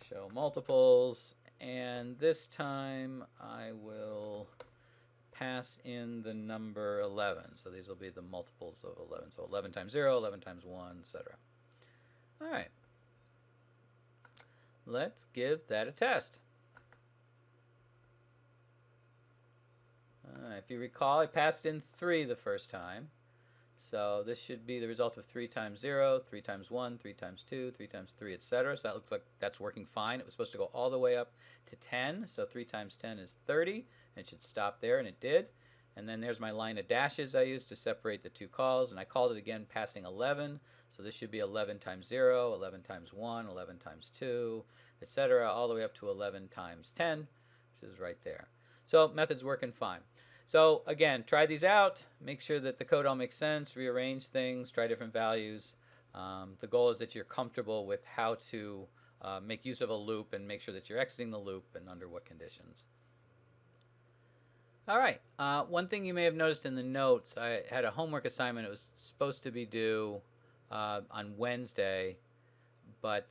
show multiples. And this time I will pass in the number 11. So these will be the multiples of 11. So 11 times 0, 11 times 1, etc. All right. Let's give that a test. if you recall, I passed in 3 the first time. So this should be the result of 3 times 0, 3 times 1, 3 times 2, 3 times 3, etc. So that looks like that's working fine. It was supposed to go all the way up to 10. So 3 times 10 is 30. And it should stop there, and it did. And then there's my line of dashes I used to separate the two calls. And I called it again passing 11. So this should be 11 times 0, 11 times 1, 11 times 2, etc. all the way up to 11 times 10, which is right there. So method's working fine. So again, try these out. Make sure that the code all makes sense. Rearrange things. Try different values. The goal is that you're comfortable with how to make use of a loop and make sure that you're exiting the loop and under what conditions. All right. One thing you may have noticed in the notes, I had a homework assignment. It was supposed to be due on Wednesday, but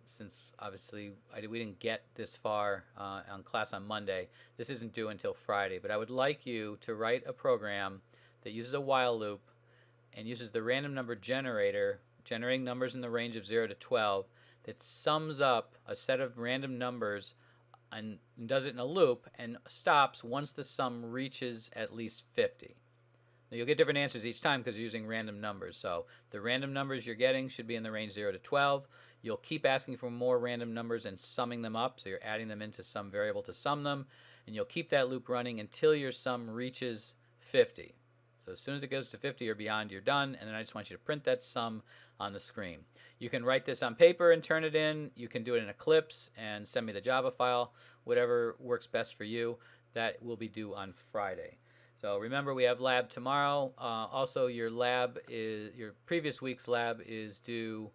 since obviously we didn't get this far on class on Monday, this isn't due until Friday. But I would like you to write a program that uses a while loop and uses the random number generator, generating numbers in the range of 0 to 12, that sums up a set of random numbers and does it in a loop and stops once the sum reaches at least 50. Now you'll get different answers each time because you're using random numbers. So the random numbers you're getting should be in the range 0 to 12. You'll keep asking for more random numbers and summing them up. So you're adding them into some variable to sum them. And you'll keep that loop running until your sum reaches 50. So as soon as it goes to 50 or beyond, you're done. And then I just want you to print that sum on the screen. You can write this on paper and turn it in. You can do it in Eclipse and send me the Java file. Whatever works best for you. That will be due on Friday. So remember, we have lab tomorrow. Also, your previous week's lab is due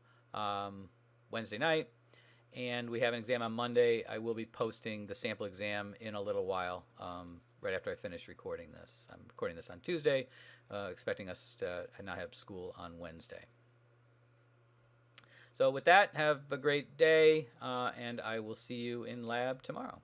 Wednesday night, and we have an exam on Monday. I will be posting the sample exam in a little while, right after I finish recording this. I'm recording this on Tuesday, expecting us to not have school on Wednesday. So with that, have a great day, and I will see you in lab tomorrow.